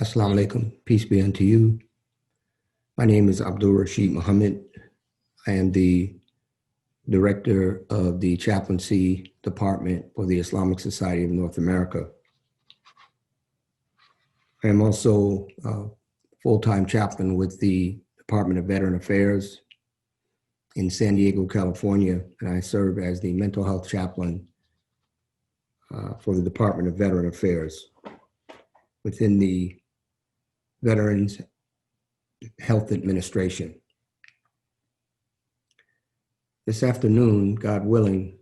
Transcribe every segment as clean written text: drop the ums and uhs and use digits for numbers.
Assalamu alaikum, peace be unto you. My name is Abdul Muhammad. I am the director of the Chaplaincy Department for the Islamic Society of North America. I am also a full-time chaplain with the Department of Veteran Affairs in San Diego, California, and I serve as the mental health chaplain for the Department of Veteran Affairs within the Veterans Health Administration. This afternoon, God willing,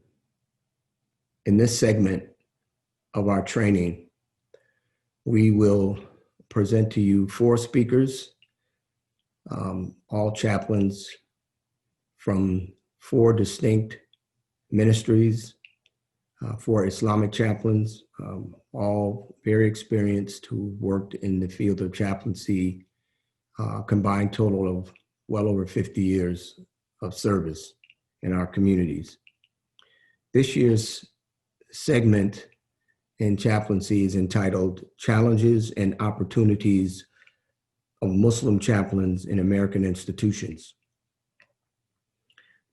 in this segment of our training, we will present to you 4 speakers, all chaplains from 4 distinct ministries, 4 Islamic chaplains, all very experienced who worked in the field of chaplaincy, combined total of well over 50 years of service in our communities. This year's segment in chaplaincy is entitled Challenges and Opportunities of Muslim Chaplains in American Institutions.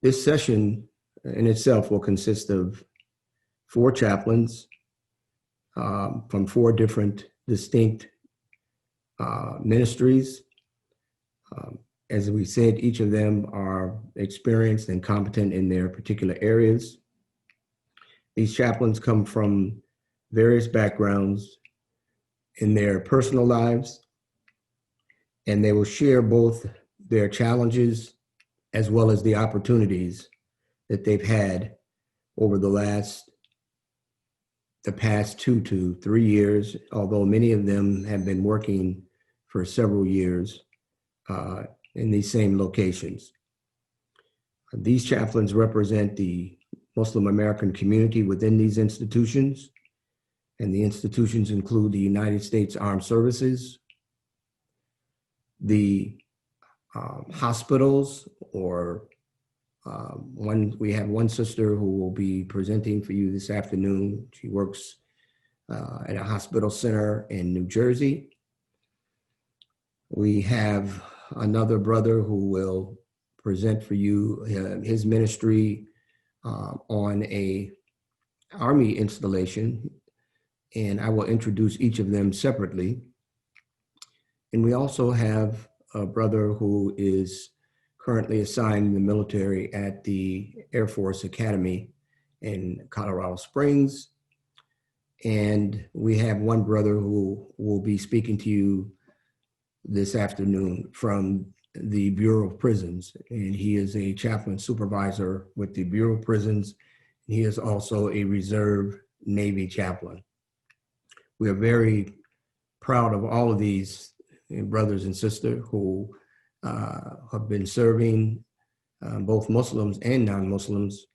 This session in itself will consist of 4 chaplains from 4 different distinct ministries. As we said, each of them are experienced and competent in their particular areas. These chaplains come from various backgrounds in their personal lives, and they will share both their challenges as well as the opportunities that they've had over the past 2 to 3 years, although many of them have been working for several years in these same locations. These chaplains represent the Muslim American community within these institutions, and the institutions include the United States Armed Services, the hospitals, or we have one sister who will be presenting for you this afternoon. She works at a hospital center in New Jersey. We have another brother who will present for you his ministry on a Army installation, and I will introduce each of them separately. And we also have a brother who is currently assigned in the military at the Air Force Academy in Colorado Springs. And we have one brother who will be speaking to you this afternoon from the Bureau of Prisons, and he is a chaplain supervisor with the Bureau of Prisons. He is also a reserve Navy chaplain. We are very proud of all of these brothers and sisters who have been serving both Muslims and non-Muslims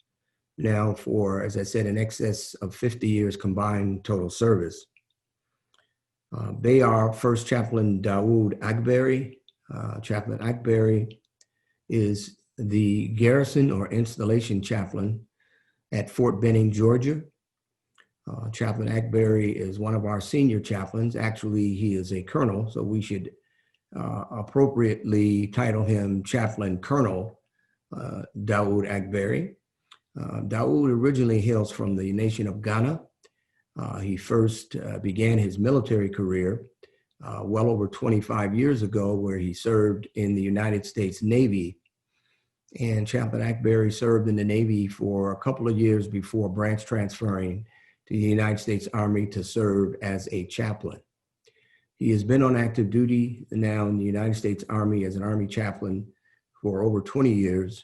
now for, as I said, in excess of 50 years combined total service. They are first Chaplain Daoud Akbari. Chaplain Akbari is the garrison or installation chaplain at Fort Benning, Georgia. Chaplain Akbari is one of our senior chaplains. Actually, he is a colonel, so we should appropriately title him Chaplain Colonel Daoud Akbari. Daoud originally hails from the nation of Ghana. He first began his military career well over 25 years ago, where he served in the United States Navy. And Chaplain Akbari served in the Navy for a couple of years before branch transferring to the United States Army to serve as a chaplain. He has been on active duty now in the United States Army as an Army chaplain for over 20 years,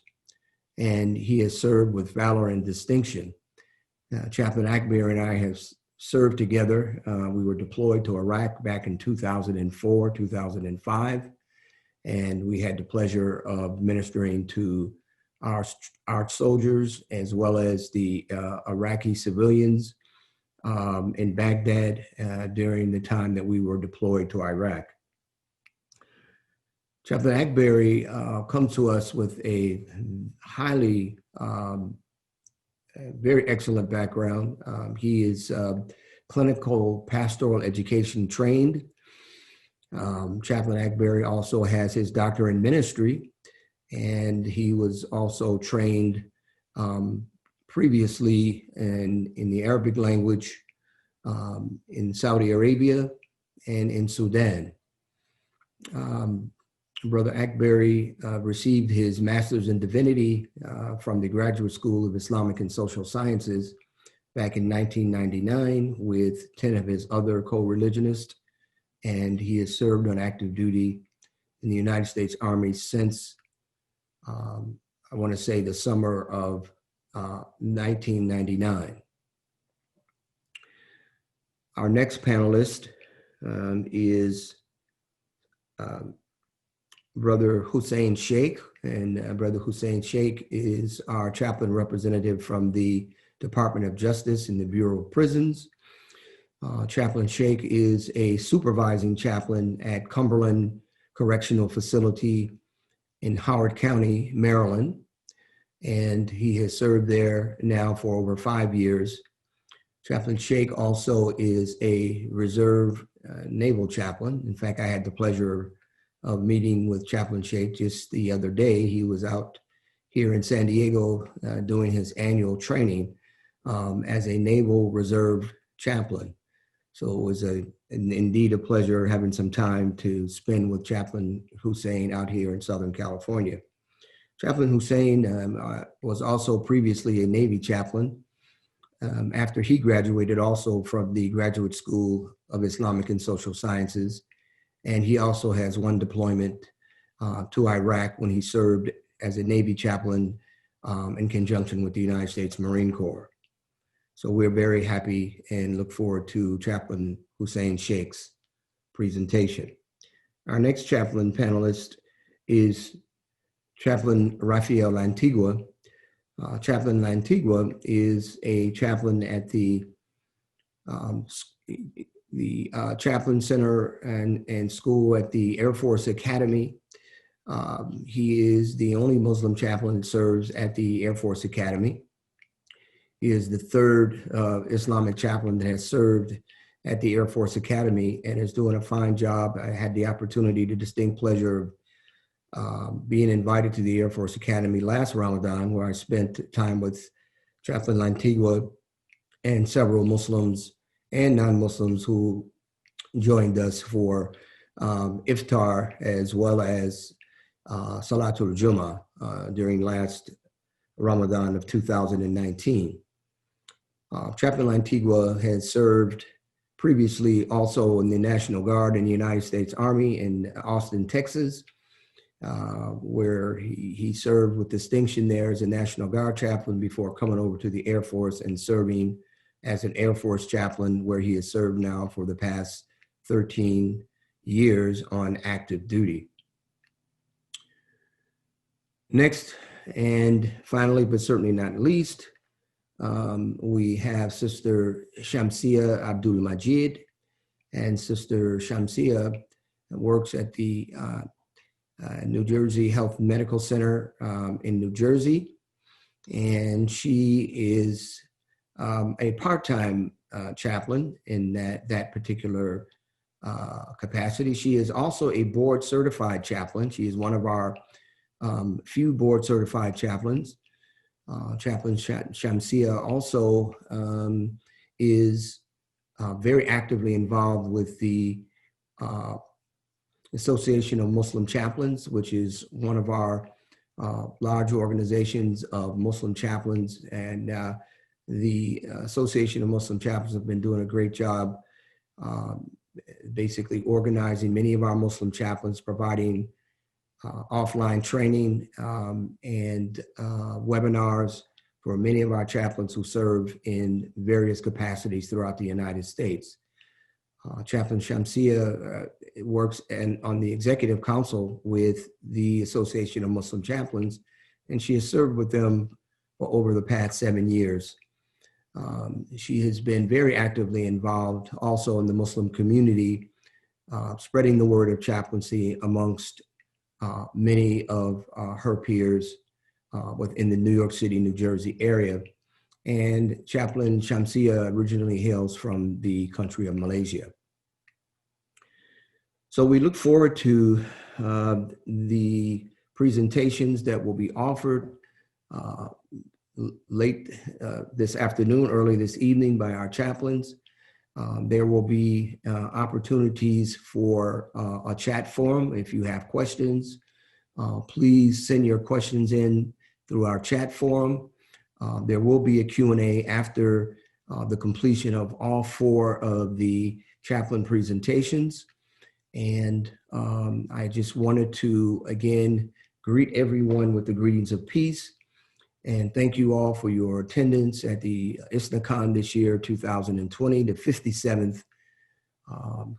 and he has served with valor and distinction. Chaplain Akbari and I have served together. We were deployed to Iraq back in 2004, 2005, and we had the pleasure of ministering to our soldiers as well as the Iraqi civilians in Baghdad during the time that we were deployed to Iraq. Chaplain Akbari comes to us with a highly very excellent background. He is clinical pastoral education trained. Chaplain Akbari also has his doctor in ministry, and he was also trained previously in the Arabic language in Saudi Arabia and in Sudan. Brother Akbari received his master's in divinity from the Graduate School of Islamic and Social Sciences back in 1999 with 10 of his other co-religionists, and he has served on active duty in the United States Army since, I want to say, the summer of 1999. Our next panelist is Brother Hussain Sheikh, and Brother Hussain Sheikh is our chaplain representative from the Department of Justice in the Bureau of Prisons. Chaplain Sheikh is a supervising chaplain at Cumberland Correctional Facility in Howard County, Maryland, and he has served there now for over 5 years. Chaplain Sheikh also is a reserve naval chaplain. In fact, I had the pleasure of meeting with Chaplain Sheikh just the other day. He was out here in San Diego doing his annual training as a Naval Reserve chaplain. So it was indeed a pleasure having some time to spend with Chaplain Hussain out here in Southern California. Chaplain Hussain was also previously a Navy chaplain after he graduated also from the Graduate School of Islamic and Social Sciences. And he also has one deployment to Iraq when he served as a Navy chaplain in conjunction with the United States Marine Corps. So we're very happy and look forward to Chaplain Hussain Sheikh's presentation. Our next chaplain panelist is Chaplain Rafael Antigua. Chaplain Antigua is a chaplain at the Chaplain Center and School at the Air Force Academy. He is the only Muslim chaplain that serves at the Air Force Academy. He is the third Islamic chaplain that has served at the Air Force Academy and is doing a fine job. I had the opportunity, the distinct pleasure of being invited to the Air Force Academy last Ramadan, where I spent time with Chaplain Antigua and several Muslims and non-Muslims who joined us for iftar as well as Salatul Jummah during last Ramadan of 2019. Chaplain Antigua has served previously also in the National Guard in the United States Army in Austin, Texas, where he served with distinction there as a National Guard chaplain before coming over to the Air Force and serving as an Air Force chaplain, where he has served now for the past 13 years on active duty. Next, and finally, but certainly not least, we have Sister Shamsia Abdul Majid, and Sister Shamsia works at the New Jersey Health Medical Center in New Jersey, and she is a part-time chaplain in that particular capacity. She is also a board-certified chaplain. She is one of our few board-certified chaplains. Chaplain Shamsia also is very actively involved with the Association of Muslim Chaplains, which is one of our large organizations of Muslim chaplains. And the Association of Muslim Chaplains have been doing a great job basically organizing many of our Muslim chaplains, providing offline training and webinars for many of our chaplains who serve in various capacities throughout the United States. Chaplain Shamsia works on the executive council with the Association of Muslim Chaplains, and she has served with them for over the past 7 years. She has been very actively involved also in the Muslim community, spreading the word of chaplaincy amongst many of her peers within the New York City, New Jersey area. And Chaplain Shamsia originally hails from the country of Malaysia. So we look forward to the presentations that will be offered late this afternoon, early this evening by our chaplains. There will be opportunities for a chat forum. If you have questions, please send your questions in through our chat forum. There will be a Q&A after the completion of all 4 of the chaplain presentations. And I just wanted to, again, greet everyone with the greetings of peace. And thank you all for your attendance at the ISNA this year, 2020, the 57th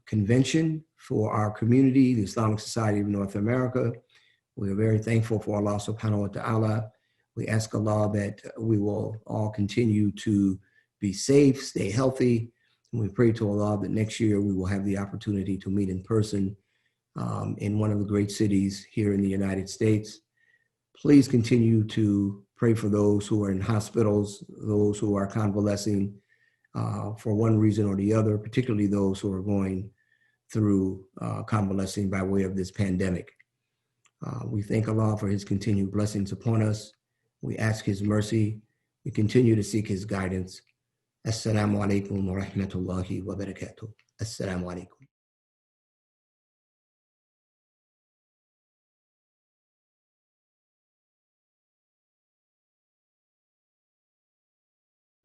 convention for our community, the Islamic Society of North America. We are very thankful for Allah subhanahu wa ta'ala. We ask Allah that we will all continue to be safe, stay healthy. And we pray to Allah that next year we will have the opportunity to meet in person in one of the great cities here in the United States. Please continue to pray for those who are in hospitals, those who are convalescing for one reason or the other, particularly those who are going through convalescing by way of this pandemic. We thank Allah for his continued blessings upon us. We ask his mercy. We continue to seek his guidance. Assalamu alaikum wa rahmatullahi wa barakatuh. Assalamu alaikum.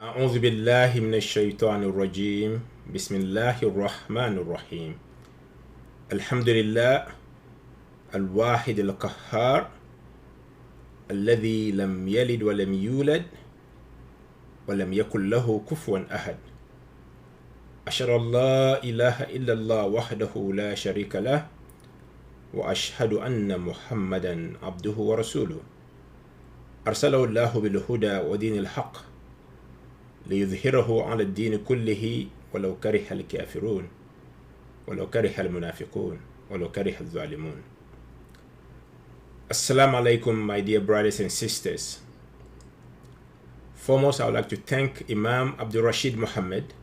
أعوذ بالله من الشيطان الرجيم بسم الله الرحمن الرحيم الحمد لله الواحد القهار الذي لم يلد ولم يولد ولم يكن له كفوا أحد أشهد أن لا إله إلا الله وحده لا شريك له وأشهد أن محمدا عبده ورسوله أرسله الله بالهدى ودين الحق ليظهره على الدين كله ولو كره الكافرون ولو كره المنافقون ولو كره الظالمون. Assalamu alaikum, my dear brothers and sisters. Foremost, I would like to thank Imam Abdul Rashid Muhammad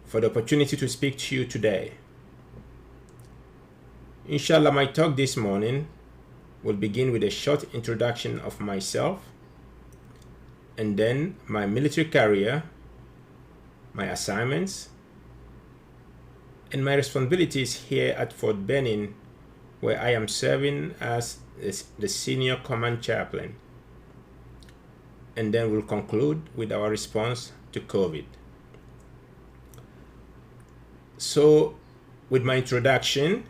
for the opportunity to speak to you today. Inshallah, my talk this morning will begin with a short introduction of myself, and then my military career, my assignments, and my responsibilities here at Fort Benning, where I am serving as the senior command chaplain. And then we'll conclude with our response to COVID. So, with my introduction,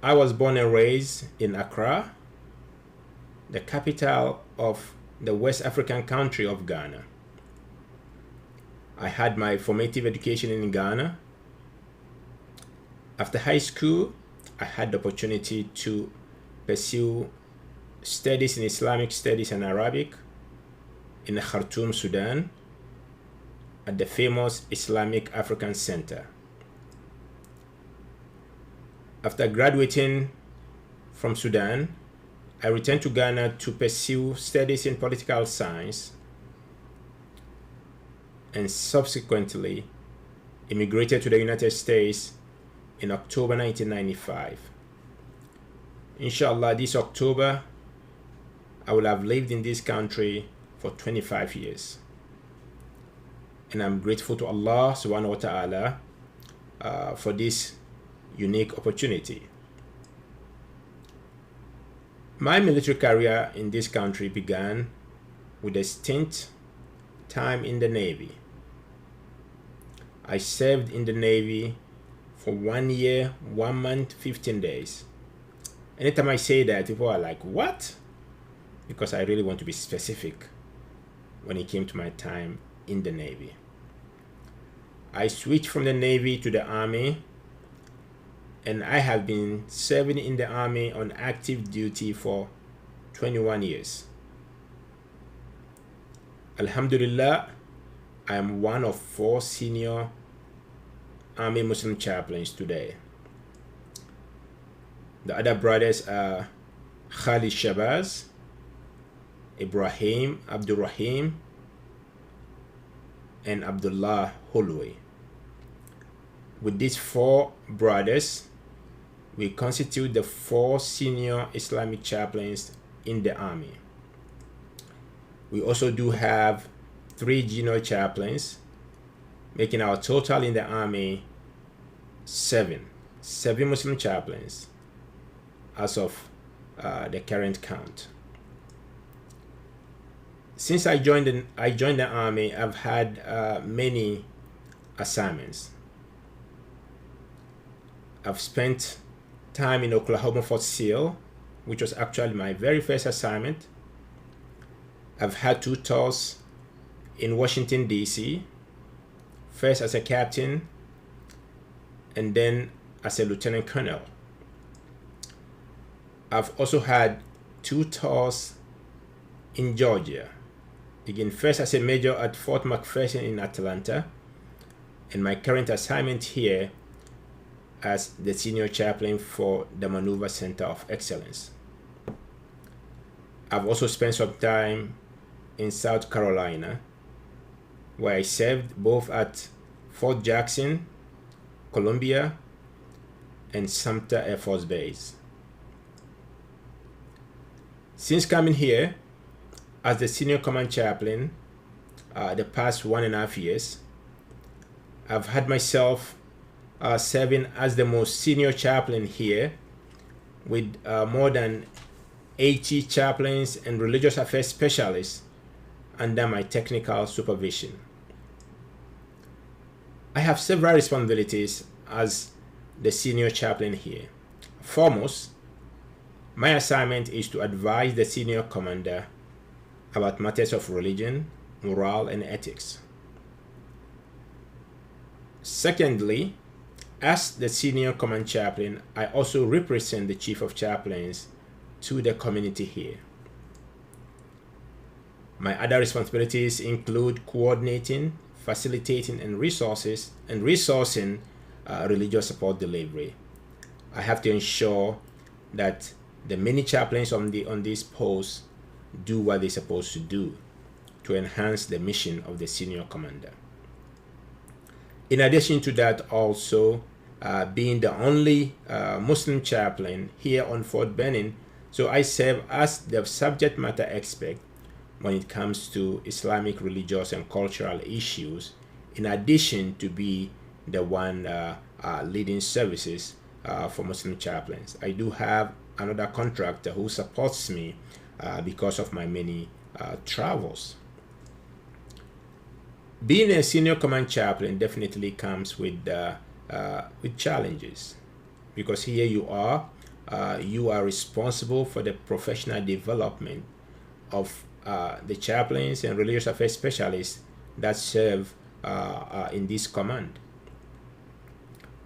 I was born and raised in Accra, the capital of the West African country of Ghana. I had my formative education in Ghana. After high school, I had the opportunity to pursue studies in Islamic studies and Arabic in Khartoum, Sudan, at the famous Islamic African Center. After graduating from Sudan, I returned to Ghana to pursue studies in political science and subsequently immigrated to the United States in October 1995. Inshallah, this October, I will have lived in this country for 25 years. And I'm grateful to Allah subhanahu wa ta'ala for this unique opportunity. My military career in this country began with a stint time in the Navy. I served in the Navy for 1 year, 1 month, 15 days. Anytime I say that, people are like, what? Because I really want to be specific when it came to my time in the Navy. I switched from the Navy to the Army, and I have been serving in the Army on active duty for 21 years. Alhamdulillah, I am one of 4 senior Army Muslim chaplains today. The other brothers are Khalid Shabazz, Ibrahim Abdul Rahim, and Abdullah Hulwe. With these 4 brothers, we constitute the 4 senior Islamic chaplains in the army. We also do have 3 junior chaplains, making our total in the army 7 Muslim chaplains as of the current count. Since I joined the army, I've had many assignments. I've spent time in Oklahoma Fort Sill, which was actually my very first assignment. I've had 2 tours in Washington, D.C., first as a captain and then as a lieutenant colonel. I've also had 2 tours in Georgia. Again, first as a major at Fort McPherson in Atlanta, and my current assignment here as the senior chaplain for the Maneuver Center of Excellence. I've also spent some time in South Carolina, where I served both at Fort Jackson, Columbia, and Sumter Air Force Base. Since coming here as the senior command chaplain the past 1.5 years, I've had myself serving as the most senior chaplain here with more than 80 chaplains and religious affairs specialists under my technical supervision. I have several responsibilities as the senior chaplain here. Foremost, my assignment is to advise the senior commander about matters of religion, morale, and ethics. Secondly, as the senior command chaplain, I also represent the chief of chaplains to the community here. My other responsibilities include coordinating, facilitating, and resourcing religious support delivery. I have to ensure that the many chaplains on this post do what they're supposed to do to enhance the mission of the senior commander. In addition to that, also being the only Muslim chaplain here on Fort Benning, so I serve as the subject matter expert when it comes to Islamic religious and cultural issues, in addition to be the one leading services for Muslim chaplains. I do have another contractor who supports me because of my many travels. Being a senior command chaplain definitely comes with challenges, because here you are responsible for the professional development of the chaplains and religious affairs specialists that serve in this command.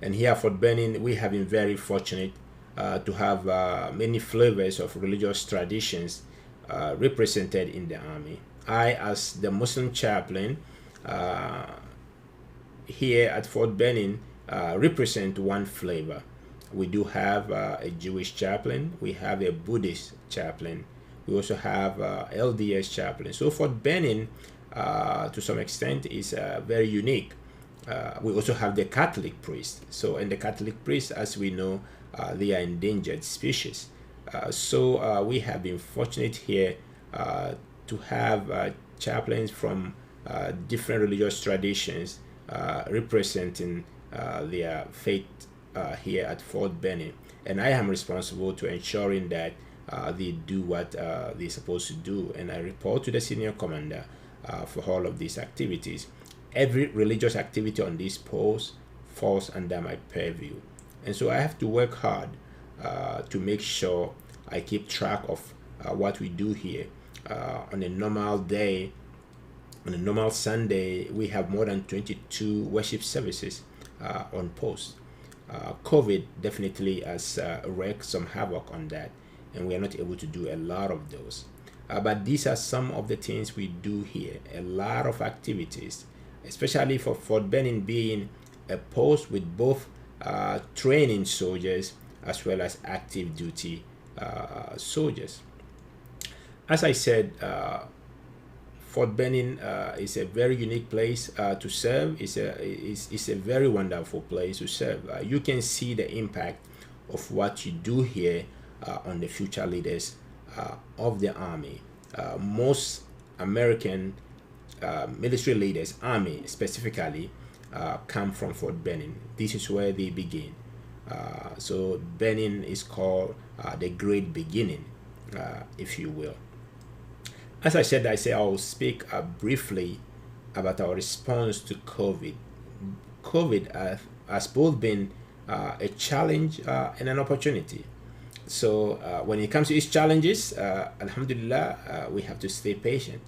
And here at Fort Benning, we have been very fortunate to have many flavors of religious traditions represented in the army. I, as the Muslim chaplain here at Fort Benning, represent one flavor. We do have a Jewish chaplain, we have a Buddhist chaplain, we also have LDS chaplain. So Fort Benning, to some extent, is very unique. We also have the Catholic priest. So, and the Catholic priests, as we know, they are endangered species. So we have been fortunate here to have chaplains from different religious traditions representing their faith here at Fort Benning. And I am responsible to ensuring that they do what they're supposed to do. And I report to the senior commander for all of these activities. Every religious activity on this post falls under my purview. And so I have to work hard to make sure I keep track of what we do here. On a normal day, on a normal Sunday, we have more than 22 worship services on post. COVID definitely has wreaked some havoc on that, and we are not able to do a lot of those. But these are some of the things we do here, a lot of activities, especially for Fort Benning being a post with both training soldiers as well as active duty soldiers. As I said, Fort Benning is a very unique place to serve. It's a very wonderful place to serve. You can see the impact of what you do here on the future leaders of the Army. Most American military leaders, Army specifically, come from Fort Benning. This is where they begin. So Benning is called the Great Beginning, if you will. As I said, I will speak briefly about our response to COVID. COVID has both been a challenge and an opportunity. So when it comes to its challenges, alhamdulillah, we have to stay patient.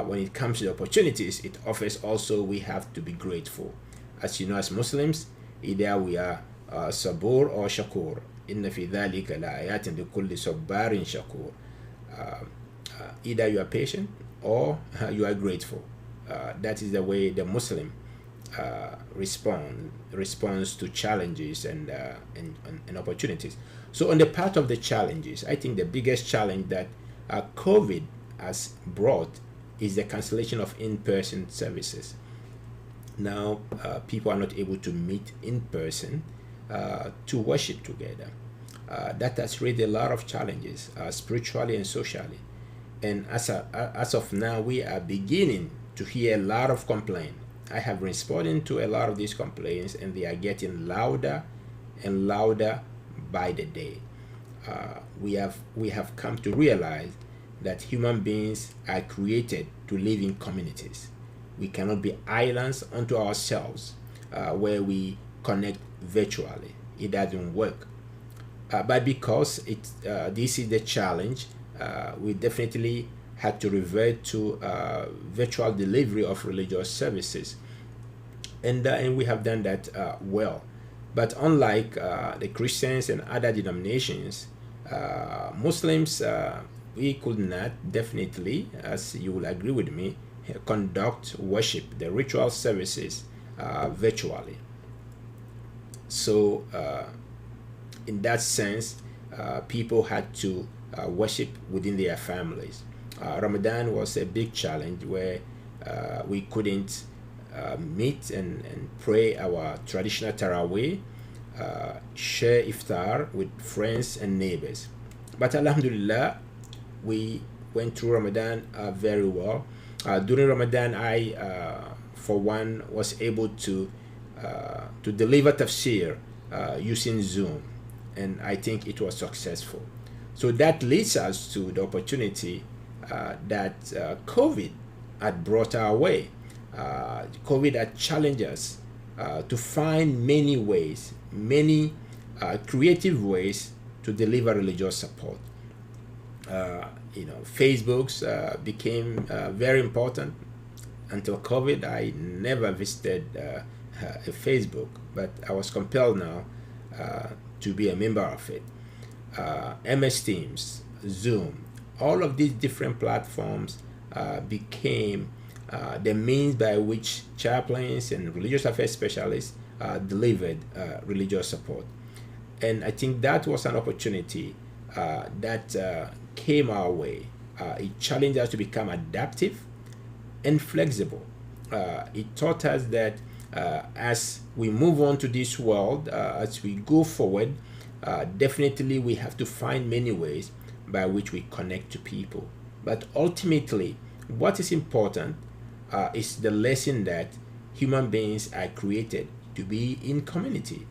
When it comes to the opportunities it offers also, we have to be grateful. As you know, as Muslims, either we are sabur or shakur. Inna fi dhalika la ayatin li kulli sabbarin shakur. Either you are patient or you are grateful. That is the way the Muslim responds to challenges and opportunities. So on the part of the challenges, I think the biggest challenge that COVID has brought is the cancellation of in-person services. Now people are not able to meet in person to worship together. That has raised a lot of challenges spiritually and socially. And as of now, we are beginning to hear a lot of complaints. I have responded to a lot of these complaints, and they are getting louder and louder by the day. We have come to realize that human beings are created to live in communities. We cannot be islands unto ourselves where we connect virtually. It doesn't work. But because this is the challenge, we definitely had to revert to virtual delivery of religious services, and we have done that well. But unlike the Christians and other denominations, Muslims, we could not definitely, as you will agree with me, conduct worship, the ritual services, virtually. So in that sense, people had to worship within their families. Ramadan was a big challenge where we couldn't meet and pray our traditional Taraweeh, share iftar with friends and neighbors. But alhamdulillah, we went through Ramadan very well. During Ramadan, I, for one, was able to deliver tafsir using Zoom, and I think it was successful. So that leads us to the opportunity that COVID had brought our way. COVID had challenged us to find many ways, many creative ways to deliver religious support. Facebooks became very important. Until COVID, I never visited a Facebook, but I was compelled now to be a member of it. MS Teams, Zoom, all of these different platforms became the means by which chaplains and religious affairs specialists delivered religious support. And I think that was an opportunity that came our way. It challenged us to become adaptive and flexible. It taught us that as we move on to this world, as we go forward, definitely we have to find many ways by which we connect to people. But ultimately, what is important is the lesson that human beings are created to be in community.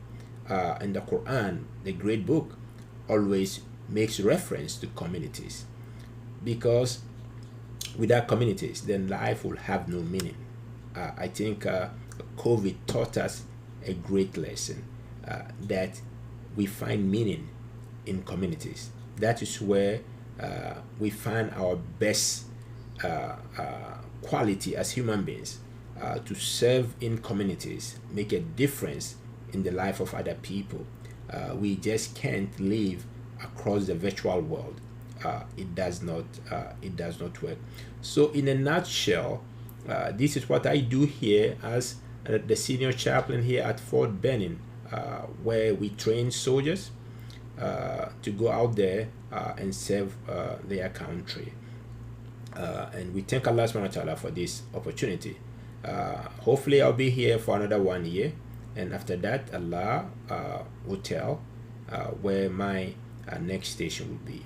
And the Quran, the great book, always makes reference to communities, because without communities, then life will have no meaning. I think COVID taught us a great lesson, that we find meaning in communities. That is where we find our best quality as human beings, to serve in communities, make a difference in the life of other people. We just can't live across the virtual world. It does not work. So in a nutshell, this is what I do here as the senior chaplain here at Fort Benning, where we train soldiers to go out there and serve their country. And we thank Allah subhanahu wa ta'ala for this opportunity. Hopefully I'll be here for another 1 year, and after that Allah will tell where my next station will be.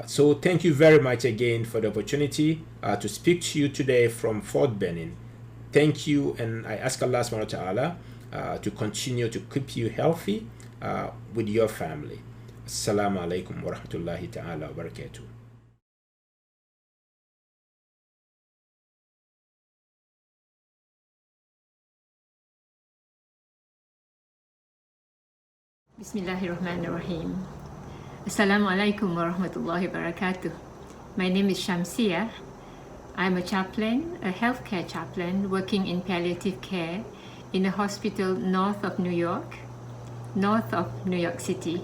So thank you very much again for the opportunity to speak to you today from Fort Benning. Thank you, and I ask Allah subhanahu wa ta'ala to continue to keep you healthy with your family. Assalamu alaikum wa rahmatullahi ta'ala wa barakatuh. Bismillahirrahmanirrahim. Assalamu alaikum wa rahmatullahi wa barakatuh. My name is Shamsia. I'm a chaplain, a healthcare chaplain working in palliative care in a hospital north of New York City.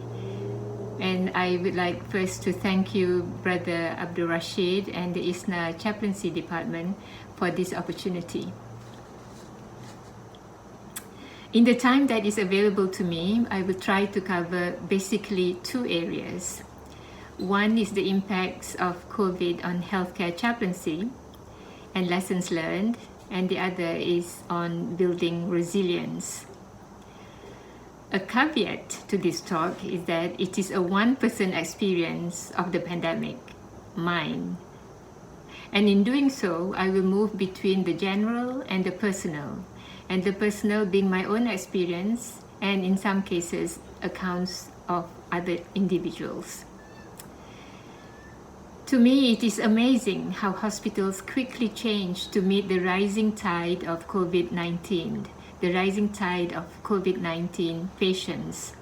And I would like first to thank you, Brother Abdul and the ISNA Chaplaincy Department for this opportunity. In the time that is available to me, I will try to cover basically two areas. One is the impacts of COVID on healthcare chaplaincy and lessons learned, and the other is on building resilience. A caveat to this talk is that it is a one-person experience of the pandemic, mine. And in doing so, I will move between the general and the personal, and the personal being my own experience, and in some cases, accounts of other individuals. To me, it is amazing how hospitals quickly change to meet the rising tide of COVID-19, the rising tide of COVID-19 patients.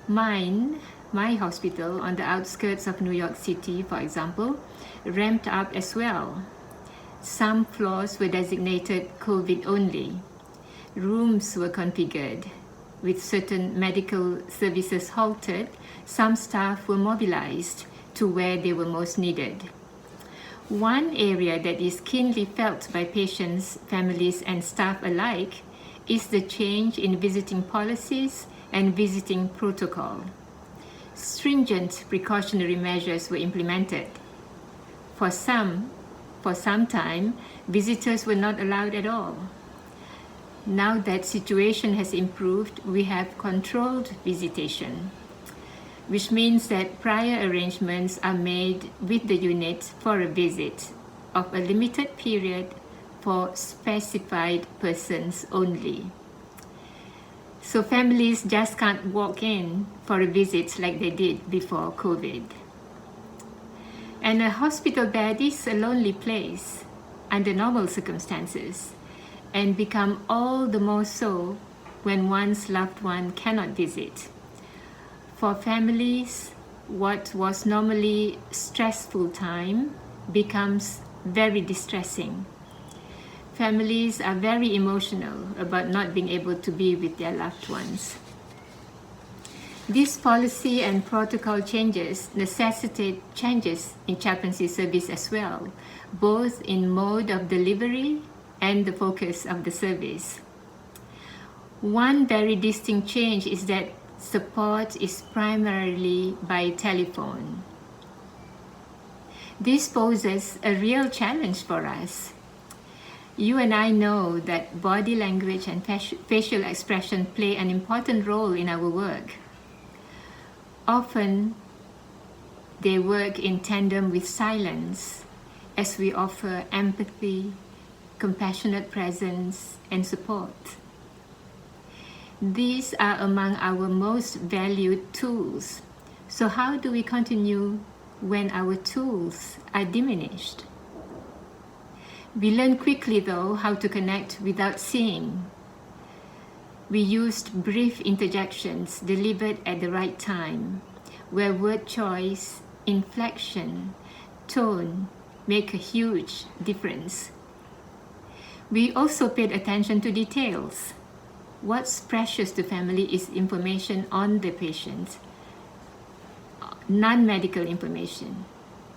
My hospital on the outskirts of New York City, for example, ramped up as well. Some floors were designated COVID only. Rooms were configured. With certain medical services halted, some staff were mobilized to where they were most needed. One area that is keenly felt by patients, families, and staff alike is the change in visiting policies and visiting protocol. Stringent precautionary measures were implemented. For some time, visitors were not allowed at all. Now that situation has improved, we have controlled visitation, which means that prior arrangements are made with the unit for a visit of a limited period for specified persons only. So families just can't walk in for a visit like they did before COVID. And a hospital bed is a lonely place under normal circumstances, and become all the more so when one's loved one cannot visit. For families, what was normally stressful time becomes very distressing. Families are very emotional about not being able to be with their loved ones. These policy and protocol changes necessitate changes in chaplaincy service as well, both in mode of delivery and the focus of the service. One very distinct change is that support is primarily by telephone. This poses a real challenge for us. You and I know that body language and facial expression play an important role in our work. Often, they work in tandem with silence as we offer empathy, compassionate presence, and support. These are among our most valued tools. So how do we continue when our tools are diminished? We learn quickly, though, how to connect without seeing. We used brief interjections delivered at the right time, where word choice, inflection, tone make a huge difference. We also paid attention to details. What's precious to family is information on the patient, non-medical information.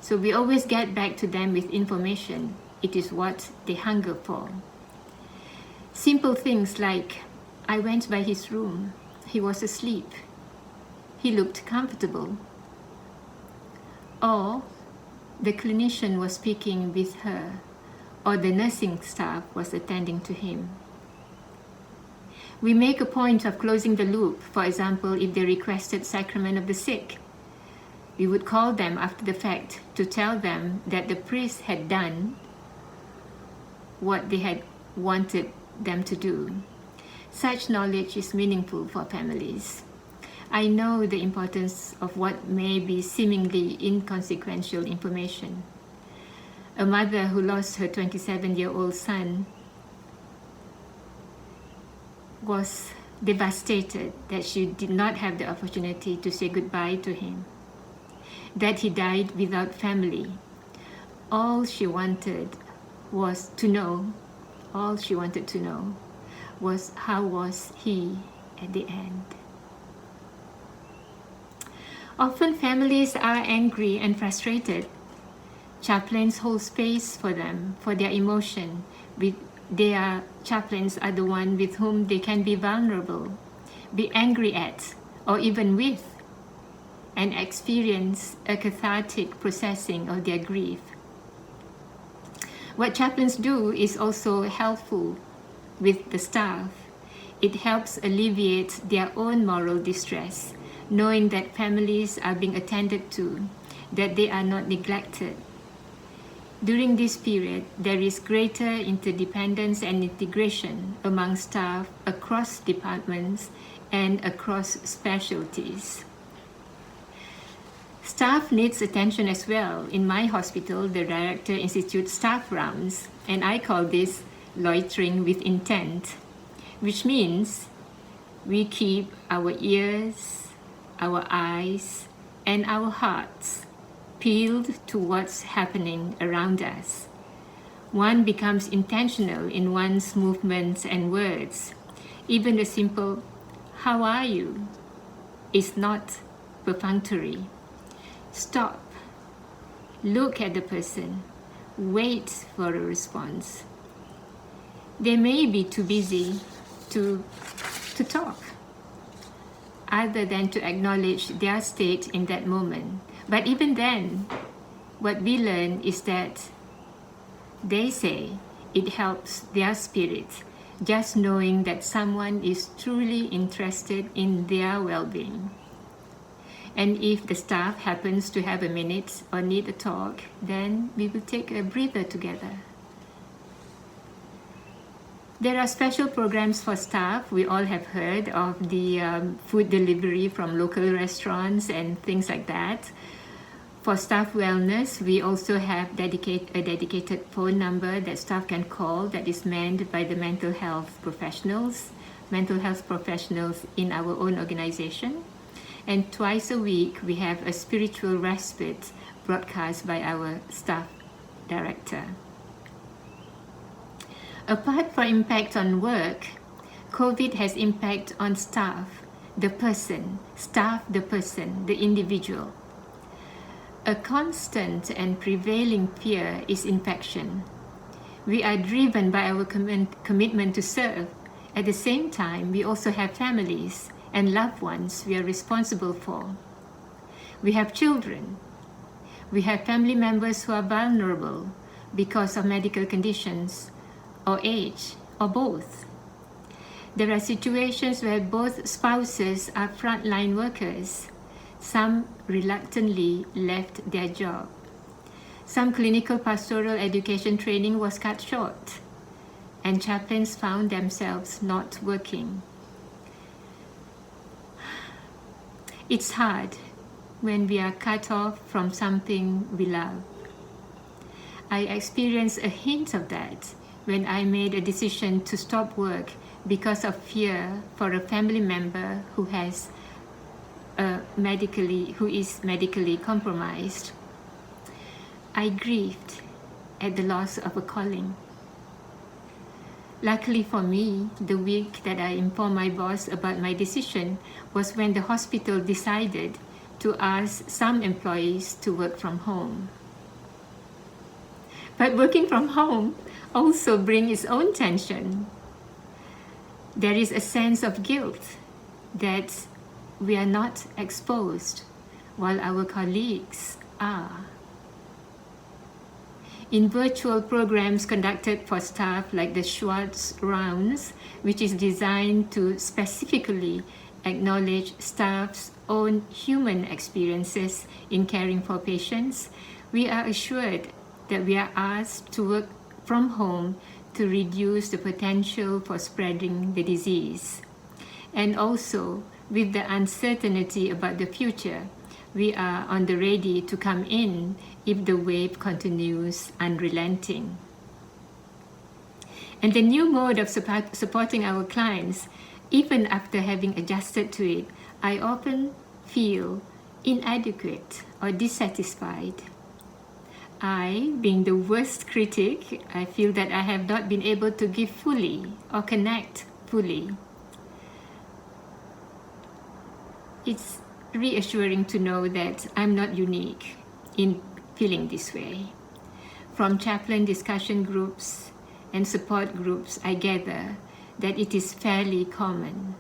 So we always get back to them with information. It is what they hunger for. Simple things like, I went by his room. He was asleep. He looked comfortable. Or, the clinician was speaking with her or the nursing staff was attending to him. We make a point of closing the loop. For example, if they requested sacrament of the sick, we would call them after the fact to tell them that the priest had done what they had wanted them to do. Such knowledge is meaningful for families. I know the importance of what may be seemingly inconsequential information. A mother who lost her 27-year-old son was devastated that she did not have the opportunity to say goodbye to him, that he died without family. All she wanted to know was how was he at the end. Often families are angry and frustrated. Chaplains hold space for them, for their emotion. Chaplains are the one with whom they can be vulnerable, be angry at, or even with, and experience a cathartic processing of their grief. What chaplains do is also helpful with the staff. It helps alleviate their own moral distress, knowing that families are being attended to, that they are not neglected. During this period, there is greater interdependence and integration among staff across departments and across specialties. Staff needs attention as well. In my hospital, the director institutes staff rounds, and I call this loitering with intent, which means we keep our ears, our eyes, and our hearts peeled to what's happening around us. One becomes intentional in one's movements and words. Even the simple, "How are you?" is not perfunctory. Stop, look at the person, wait for a response. They may be too busy to talk, other than to acknowledge their state in that moment. But even then, what we learn is that they say it helps their spirit, just knowing that someone is truly interested in their well-being. And if the staff happens to have a minute or need a talk, then we will take a breather together. There are special programs for staff. We all have heard of the food delivery from local restaurants and things like that. For staff wellness, we also have a dedicated phone number that staff can call that is manned by the mental health professionals in our own organization. And twice a week, we have a spiritual respite broadcast by our staff director. Apart from impact on work, COVID has impact on staff, the individual. A constant and prevailing fear is infection. We are driven by our commitment to serve. At the same time, we also have families and loved ones we are responsible for. We have children. We have family members who are vulnerable because of medical conditions or age or both. There are situations where both spouses are frontline workers. Some reluctantly left their job. Some clinical pastoral education training was cut short, and chaplains found themselves not working. It's hard when we are cut off from something we love. I experienced a hint of that when I made a decision to stop work because of fear for a family member who is medically compromised. I grieved at the loss of a calling. Luckily for me, the week that I informed my boss about my decision was when the hospital decided to ask some employees to work from home. But working from home also brings its own tension. There is a sense of guilt that we are not exposed while our colleagues are. In virtual programs conducted for staff like the Schwartz Rounds, which is designed to specifically acknowledge staff's own human experiences in caring for patients, we are assured that we are asked to work from home to reduce the potential for spreading the disease. And also, with the uncertainty about the future, we are on the ready to come in if the wave continues unrelenting. And the new mode of supporting our clients, even after having adjusted to it, I often feel inadequate or dissatisfied. I, being the worst critic, I feel that I have not been able to give fully or connect fully. It's reassuring to know that I'm not unique in feeling this way. From chaplain discussion groups and support groups, I gather that it is fairly common.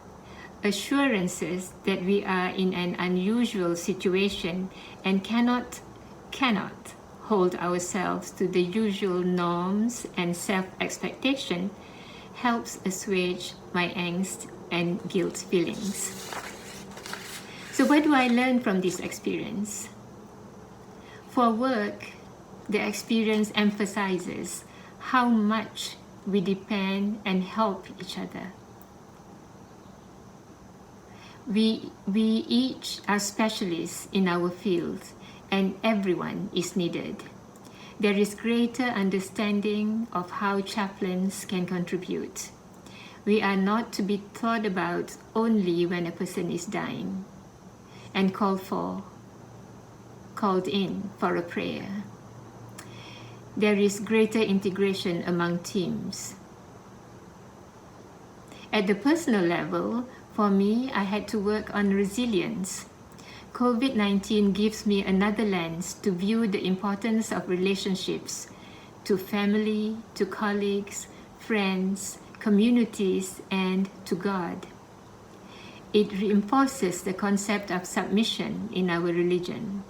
Assurances that we are in an unusual situation and cannot hold ourselves to the usual norms and self-expectation helps assuage my angst and guilt feelings. So what do I learn from this experience? For work, the experience emphasizes how much we depend and help each other. We each are specialists in our fields, and everyone is needed. There is greater understanding of how chaplains can contribute. We are not to be thought about only when a person is dying and called in for a prayer. There is greater integration among teams. At the personal level, for me, I had to work on resilience. COVID-19 gives me another lens to view the importance of relationships to family, to colleagues, friends, communities, and to God. It reinforces the concept of submission in our religion.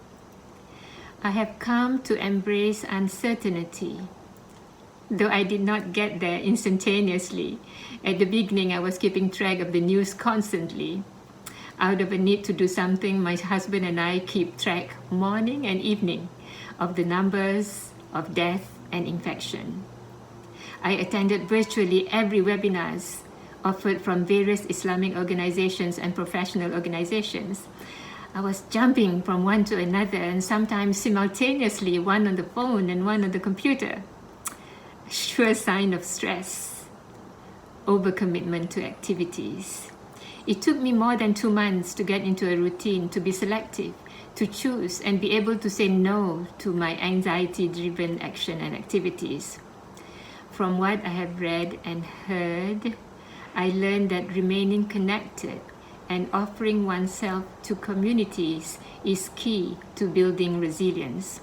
I have come to embrace uncertainty, though I did not get there instantaneously. At the beginning, I was keeping track of the news constantly. Out of a need to do something, my husband and I keep track morning and evening of the numbers of death and infection. I attended virtually every webinars offered from various Islamic organizations and professional organizations. I was jumping from one to another and sometimes simultaneously, one on the phone and one on the computer. A sure sign of stress, overcommitment to activities. It took me more than 2 months to get into a routine, to be selective, to choose and be able to say no to my anxiety-driven action and activities. From what I have read and heard, I learned that remaining connected and offering oneself to communities is key to building resilience.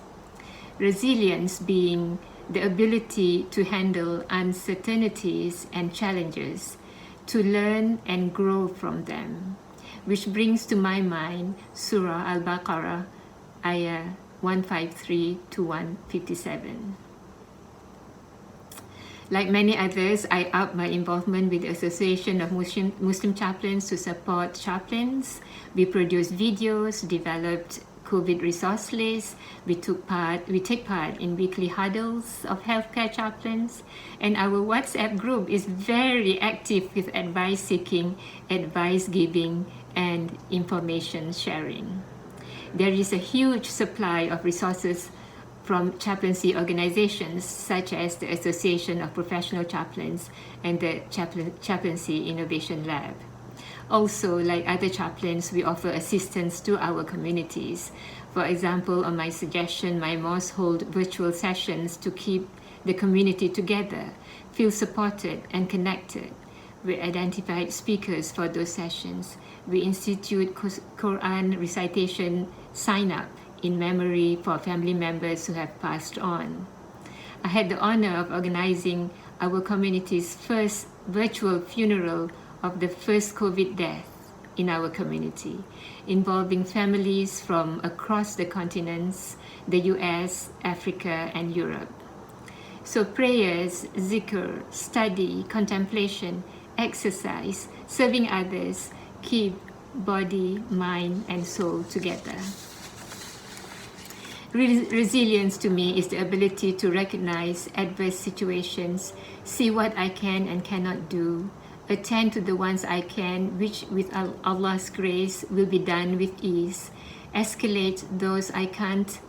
Resilience being the ability to handle uncertainties and challenges, to learn and grow from them, which brings to my mind Surah Al-Baqarah, ayah 153 to 157. Like many others, I upped my involvement with the Association of Muslim Chaplains to support chaplains. We produced videos, developed COVID resource lists. We take part in weekly huddles of healthcare chaplains, and our WhatsApp group is very active with advice seeking, advice giving, and information sharing. There is a huge supply of resources from chaplaincy organizations such as the Association of Professional Chaplains and the Chaplaincy Innovation Lab. Also, like other chaplains, we offer assistance to our communities. For example, on my suggestion, my mosque hold virtual sessions to keep the community together, feel supported and connected. We identified speakers for those sessions. We institute Quran recitation sign-up in memory for family members who have passed on. I had the honor of organizing our community's first virtual funeral of the first COVID death in our community, involving families from across the continents, the US, Africa, and Europe. So prayers, zikr, study, contemplation, exercise, serving others, keep body, mind, and soul together. Resilience to me is the ability to recognize adverse situations, see what I can and cannot do, attend to the ones I can, which with Allah's grace will be done with ease, escalate those I can't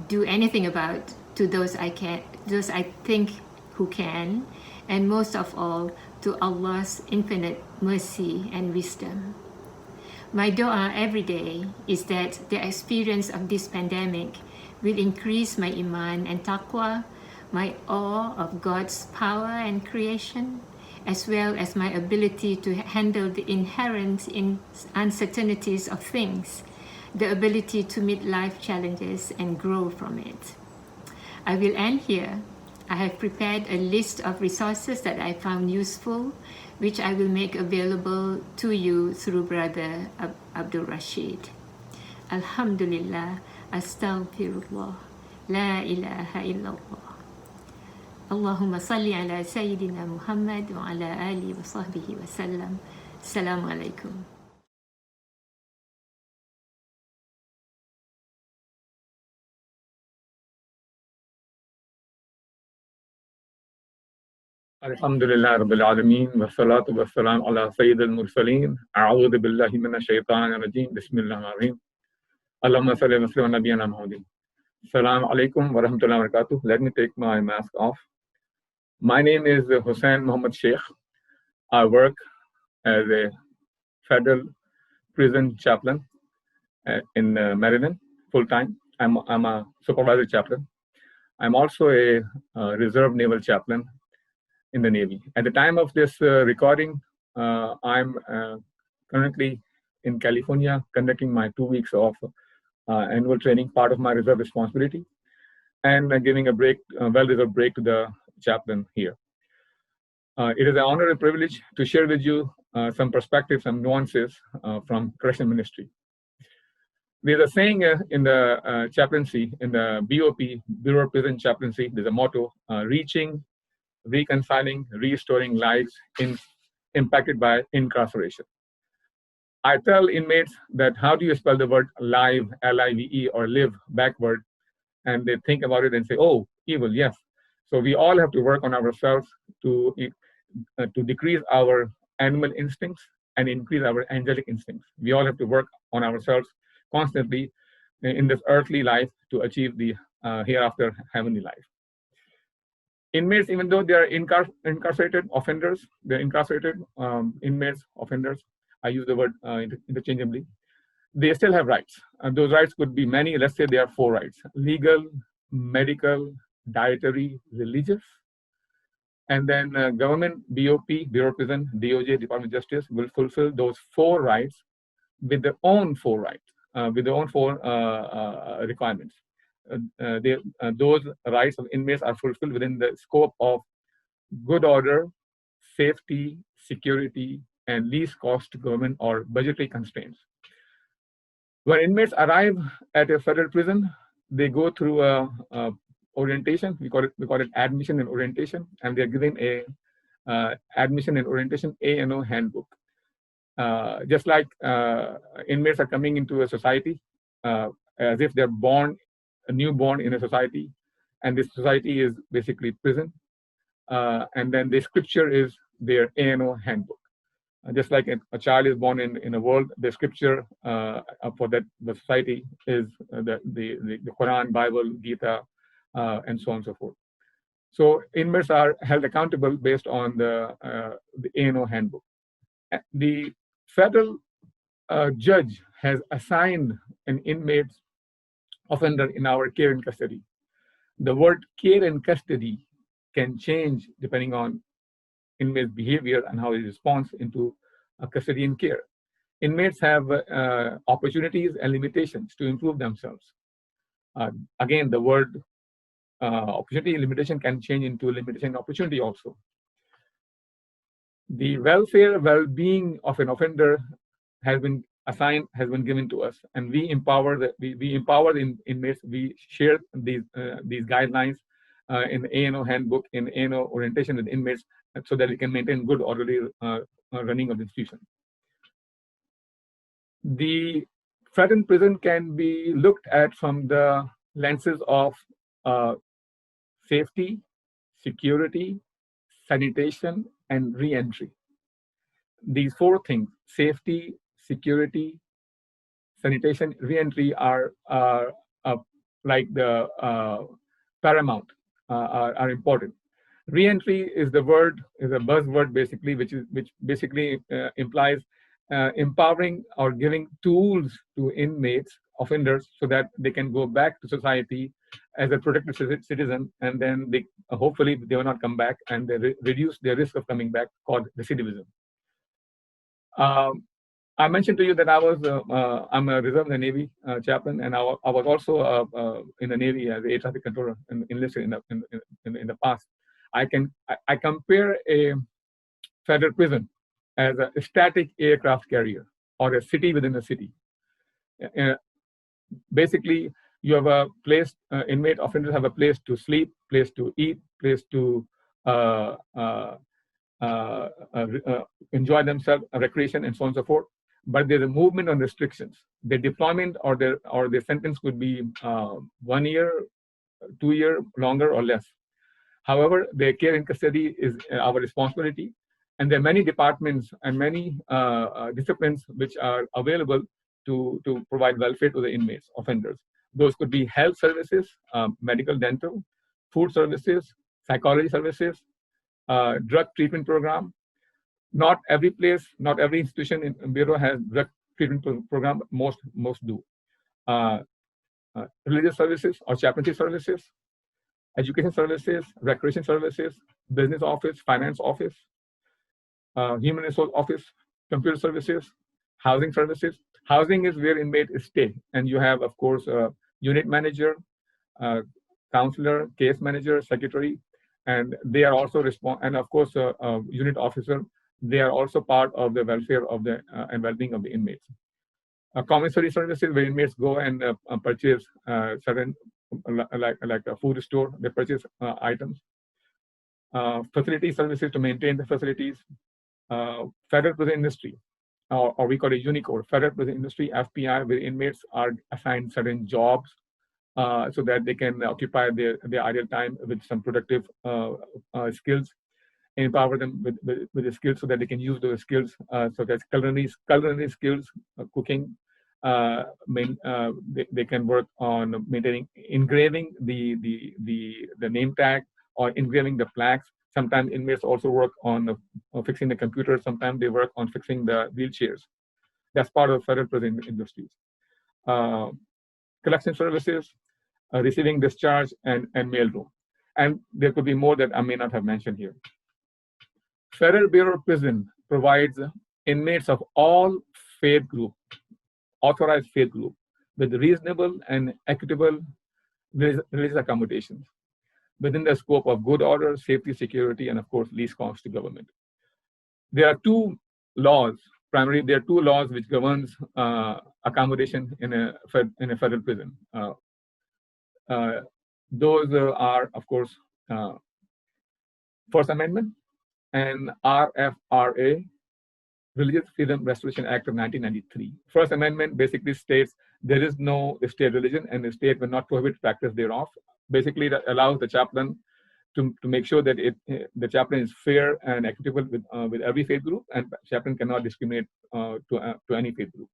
do anything about to those I think who can, and most of all, to Allah's infinite mercy and wisdom. My dua every day is that the experience of this pandemic will increase my iman and taqwa, my awe of God's power and creation, as well as my ability to handle the inherent uncertainties of things, the ability to meet life challenges and grow from it. I will end here. I have prepared a list of resources that I found useful, which I will make available to you through Brother Abdul Rashid. Alhamdulillah, astaghfirullah, la ilaha illallah. Allahumma salli ala Sayyidina Muhammad wa ala alihi wa sahbihi wa sallam. Assalamu alaikum. Alhamdulillah Rabbil Alameen wa salatu wa salam ala Sayyid al-Mursaleen. A'udhu billahi minash shaitanir rajeem. Bismillahirrahmanirrahim. Allahumma salli wa sallim ala nabiyyina Muhammadin. Assalamu alaikum wa rahmatullahi wa barakatuh. Let me take my mask off. My name is Hussain Muhammad Sheikh. I work as a federal prison chaplain in Maryland full-time. I'm a supervisory chaplain. I'm also a reserve naval chaplain in the Navy. At the time of this recording, I'm currently in California conducting my 2 weeks of annual training, part of my reserve responsibility, and giving a break, well-deserved break to the chaplain here. It is an honor and privilege to share with you some perspectives, some nuances from correctional ministry. There's a saying in the chaplaincy, in the BOP, Bureau of Prison Chaplaincy, there's a motto, reaching, reconciling, restoring lives impacted by incarceration. I tell inmates that how do you spell the word live, L-I-V-E, or live backward, and they think about it and say, oh, evil, yes. So we all have to work on ourselves to decrease our animal instincts and increase our angelic instincts. We all have to work on ourselves constantly in this earthly life to achieve the hereafter heavenly life. Inmates, even though they are incarcerated offenders, they're incarcerated inmates, offenders, I use the word interchangeably, they still have rights. Those rights could be many. Let's say there are 4 rights: legal, medical, dietary, religious. And then government, BOP, Bureau of Prison, DOJ, Department of Justice will fulfill those 4 rights with their own 4 rights, with their own 4 requirements. Those rights of inmates are fulfilled within the scope of good order, safety, security, and least cost to government or budgetary constraints. When inmates arrive at a federal prison, they go through a orientation. We call it admission and orientation, and they are given a admission and orientation ANO handbook. Just like inmates are coming into a society as if they're newborn in a society, and this society is basically prison. And then the scripture is their ANO handbook. Just like a child is born in a world, the scripture for that the society is the Quran, Bible, Gita, and so on and so forth. So inmates are held accountable based on the ANO handbook. The federal judge has assigned an inmate offender in our care and custody. The word care and custody can change depending on inmate's behavior and how he responds into custody and care. Inmates have opportunities and limitations to improve themselves. Again, the word opportunity and limitation can change into limitation and opportunity also. The welfare, well-being of an offender has been given to us, and we empower the inmates. We share these guidelines in the ANO handbook, in ANO orientation with inmates, so that it can maintain good orderly running of the institution. The federal prison can be looked at from the lenses of safety, security, sanitation, and re-entry. These four things, safety, security, sanitation, re-entry, are like the paramount, are important. Re-entry is the word, is a buzzword basically, which basically implies empowering or giving tools to inmates, offenders, so that they can go back to society as a protected citizen, and then they hopefully they will not come back, and they reduce their risk of coming back, called recidivism. I mentioned to you that I'm a reserve in the Navy chaplain, and I was also in the Navy as air traffic controller enlisted in the past. I compare a federal prison as a static aircraft carrier, or a city within a city. Basically, you have a place, inmate offenders have a place to sleep, place to eat, place to enjoy themselves, recreation, and so on and so forth. But there's a movement on restrictions. Their deployment or their sentence could be 1 year, 2 year, longer or less. However, their care and custody is our responsibility, and there are many departments and many disciplines which are available to provide welfare to the inmates, offenders. Those could be health services, medical, dental, food services, psychology services, drug treatment program. Not every place, not every institution in Bureau has drug treatment program. Most do. Religious services or chaplaincy services, education services, recreation services, business office, finance office, human resource office, computer services, housing services. Housing is where inmates stay, and you have, of course, a unit manager, counselor, case manager, secretary, and they are also and of course, a unit officer. They are also part of the welfare of the and well-being of the inmates. Commissary services, where inmates go and purchase certain, like a food store, they purchase items. Facility services to maintain the facilities. Federal prison industry, or we call it UNICOR, federal prison industry, FPI, where inmates are assigned certain jobs so that they can occupy their idle time with some productive skills, empower them with the skills so that they can use those skills, so that culinary skills, cooking. They can work on maintaining, engraving the name tag, or engraving the plaques. Sometimes inmates also work on fixing the computer. Sometimes they work on fixing the wheelchairs. That's part of federal prison industries. Collection services, receiving discharge, and mailroom. And there could be more that I may not have mentioned here. Federal Bureau of Prison provides inmates of all faith group, authorized faith group, with reasonable and equitable religious accommodations within the scope of good order, safety, security, and of course, least cost to government. There are two laws. Primarily, there are two laws which governs accommodation in a federal prison. Those are, of course, First Amendment and RFRA, Religious Freedom Restoration Act of 1993. First Amendment basically states there is no state religion, and the state will not prohibit practice thereof. Basically, that allows the chaplain to make sure that the chaplain is fair and equitable with every faith group, and chaplain cannot discriminate to any faith group.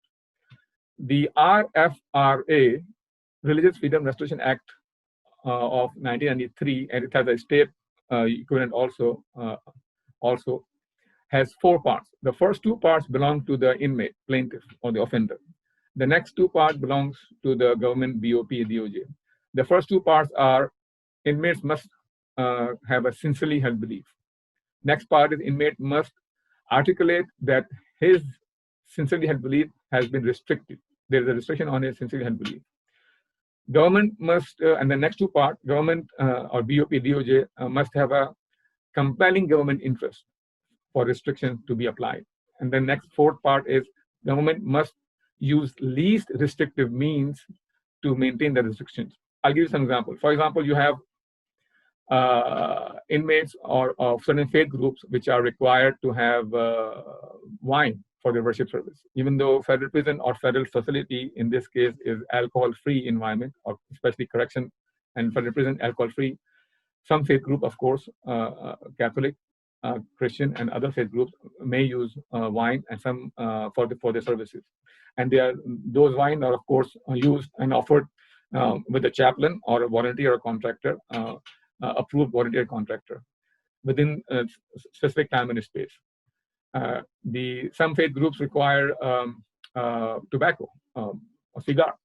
The RFRA, Religious Freedom Restoration Act of 1993, and it has a state equivalent also has 4 parts. The first 2 parts belong to the inmate, plaintiff, or the offender. The next 2 parts belongs to the government, BOP, DOJ. The first 2 parts are inmates must have a sincerely held belief. Next part is inmate must articulate that his sincerely held belief has been restricted. There is a restriction on his sincerely held belief. Government must, and the next 2 parts, government or BOP, DOJ must have a compelling government interest for restriction to be applied. And the next 4th part is government must use least restrictive means to maintain the restrictions. I'll give you some example. For example, you have inmates or of certain faith groups which are required to have wine for their worship service. Even though federal prison or federal facility in this case is alcohol-free environment, or especially correction and federal prison alcohol-free, some faith group, of course, Catholic, Christian, and other faith groups may use wine and some for their services. And those wine are, of course, used and offered with a chaplain or a volunteer or contractor, approved volunteer contractor, within a specific time and space. Some faith groups require tobacco, or cigar.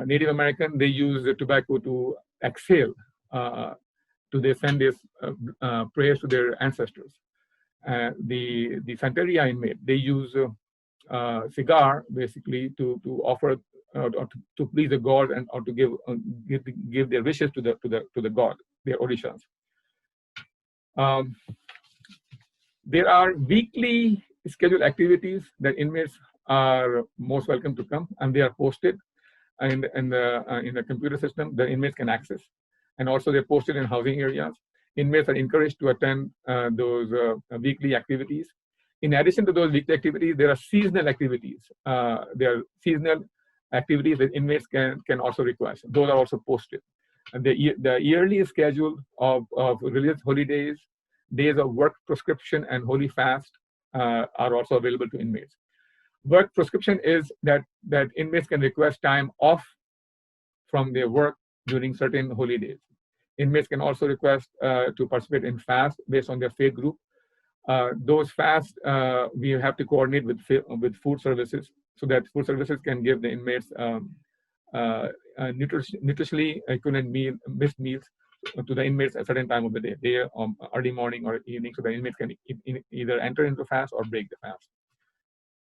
Native American, they use the tobacco to exhale, to send this prayers to their ancestors. The Santeria inmate, they use cigar basically to offer or to please the god and or to give their wishes to the god, their orishas. There are weekly scheduled activities that inmates are most welcome to come, and they are posted in the computer system that inmates can access, and also they're posted in housing areas. Inmates are encouraged to attend those weekly activities. In addition to those weekly activities, there are seasonal activities. There are seasonal activities that inmates can also request. Those are also posted. And the yearly schedule of religious holidays, days of work prescription, and holy fast are also available to inmates. Work prescription is that inmates can request time off from their work during certain holy days. Inmates can also request to participate in fast based on their faith group. Those fasts we have to coordinate with food services, so that food services can give the inmates nutritionally equivalent missed meals to the inmates at a certain time of the day, early morning or evening, so the inmates can either enter into fast or break the fast.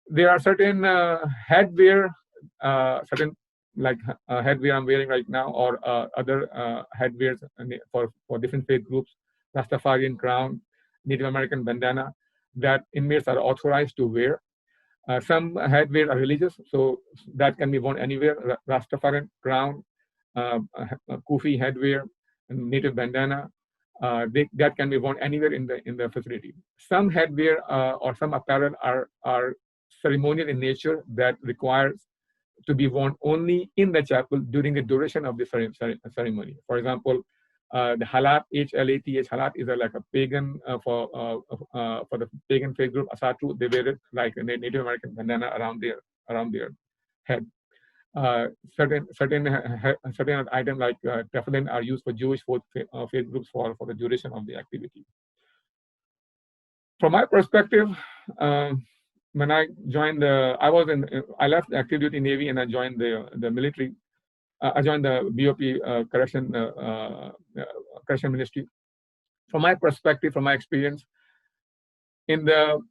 There are certain headwear, certain like headwear I'm wearing right now, or other headwears for different faith groups, Rastafarian crown, Native American bandana, that inmates are authorized to wear. Some headwear are religious, so that can be worn anywhere. Rastafarian crown, Kufi headwear, and native bandana, that can be worn anywhere in the facility. Some headwear or some apparel are ceremonial in nature that requires to be worn only in the chapel during the duration of the ceremony. For example, the halat, H-L-A-T-H, halat is like a pagan for the pagan faith group Asatru. They wear it like a Native American bandana around their head. Certain items like tefillin are used for Jewish faith groups for the duration of the activity. From my perspective, when I joined I left the active duty Navy and I joined the military. I joined the BOP correction ministry. From my perspective, from my experience, in the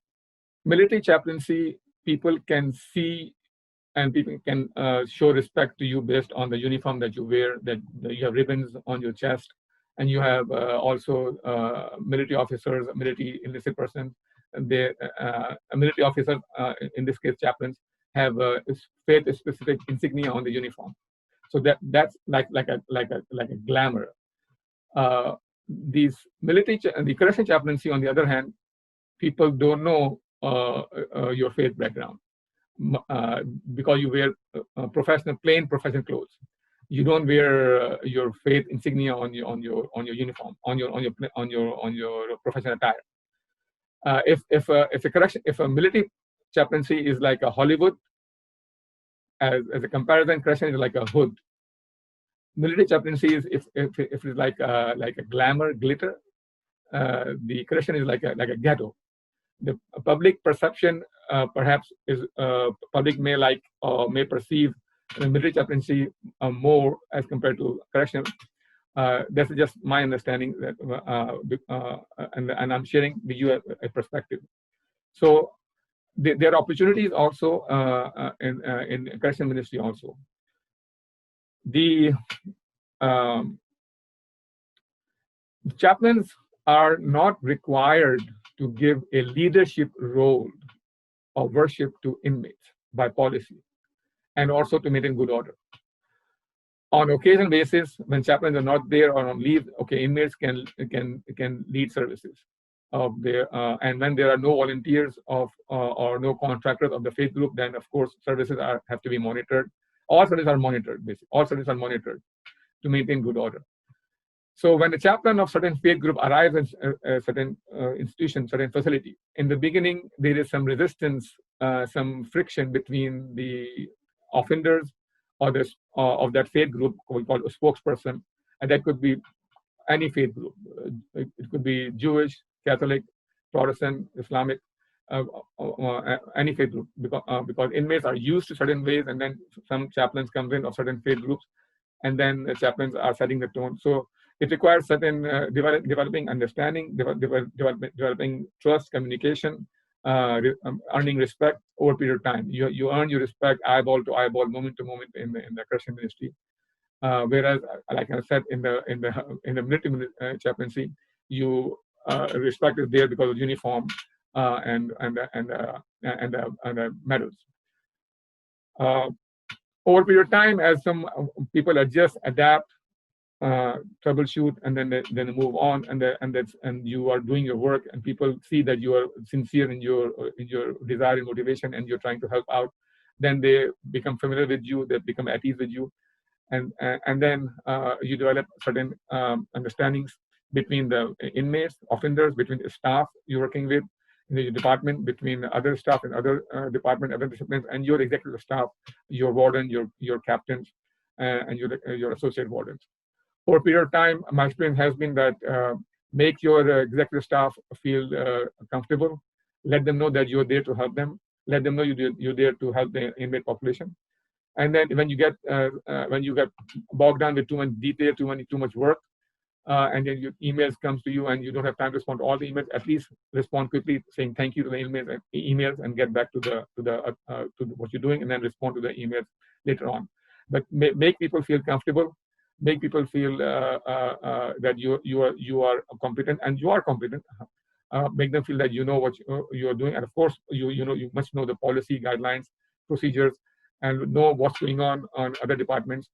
military chaplaincy, people can see and people can show respect to you based on the uniform that you wear, that you have ribbons on your chest, and you have also military officers, military enlisted persons. Military officers, in this case chaplains, have faith-specific insignia on the uniform. So that's like a glamour. These the correction chaplaincy, on the other hand, people don't know your faith background because you wear plain professional clothes. You don't wear your faith insignia on your uniform, on your professional attire. If a military chaplaincy is like a Hollywood, as a comparison, correction is like a hood. Military chaplaincy is if it's like a glamour, glitter. The correction is like a ghetto. The public perception perhaps is public may like or may perceive the military chaplaincy more as compared to correctional. That's just my understanding, and I'm sharing with you a perspective. So there are opportunities also in correctional ministry also. The chaplains are not required to give a leadership role of worship to inmates by policy, and also to maintain good order. On occasional basis, when chaplains are not there or on leave, okay, inmates can lead services of their, and when there are no volunteers or no contractors of the faith group, then of course services have to be monitored. All services are monitored, basically. All services are monitored to maintain good order. So when a chaplain of certain faith group arrives in a certain institution, certain facility, in the beginning there is some resistance, some friction between the offenders or the of that faith group, we call a spokesperson, and that could be any faith group. It could be Jewish, Catholic, Protestant, Islamic, any faith group, because inmates are used to certain ways, and then some chaplains comes in of certain faith groups, and then the chaplains are setting the tone. So it requires certain developing understanding, developing trust, communication, earning respect over a period of time. You earn your respect eyeball to eyeball, moment to moment in the Christian ministry. Whereas, like I said, in the military chaplaincy, you respect is there because of uniform and medals. Over a period of time, as some people adjust, adapt, troubleshoot, and then they move on, and you are doing your work, and people see that you are sincere in your desire and motivation, and you're trying to help out, then they become familiar with you, they become at ease with you, and then you develop certain understandings between the inmates, offenders, between the staff you're working with in the department, between other staff in other department, other disciplines, and your executive staff, your warden, your captains, and your associate wardens. For a period of time, my experience has been that make your executive staff feel comfortable, let them know that you're there to help them, let them know you're there to help the inmate population. And then when you get bogged down with too much detail, too much work, and then your emails comes to you and you don't have time to respond to all the emails, at least respond quickly, saying thank you to the emails and get back to what you're doing, and then respond to the emails later on. But make people feel comfortable, make people feel that you are competent, and you are competent. Make them feel that you know what you are doing, and of course you must know the policy, guidelines, procedures, and know what's going on other departments,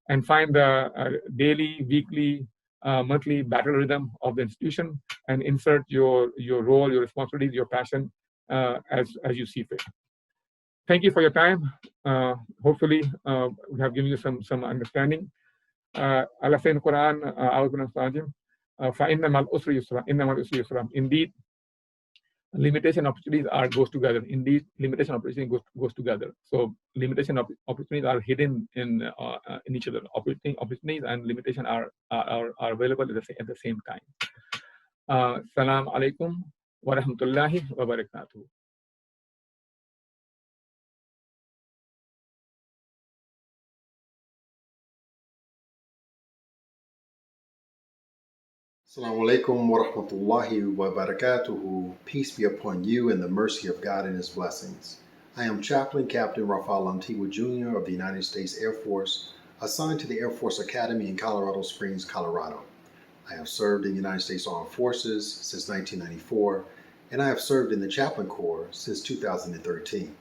and find the daily, weekly, monthly battle rhythm of the institution, and insert your role, your responsibilities, your passion as you see fit. Thank you for your time. Hopefully, we have given you some understanding. Allah says in the Quran, indeed, limitation opportunities goes together. Indeed, limitation opportunity goes together. So limitation opportunities are hidden in each other. Opportunities and limitation are available at the same time. Salam alaikum wa rahmatullahi wa barakatuh. Assalamu alaikum wa rahmatullahi wa barakatuhu. Peace be upon you and the mercy of God and His blessings. I am Chaplain Captain Rafael Antigua Jr. of the United States Air Force, assigned to the Air Force Academy in Colorado Springs, Colorado. I have served in the United States Armed Forces since 1994, and I have served in the Chaplain Corps since 2013.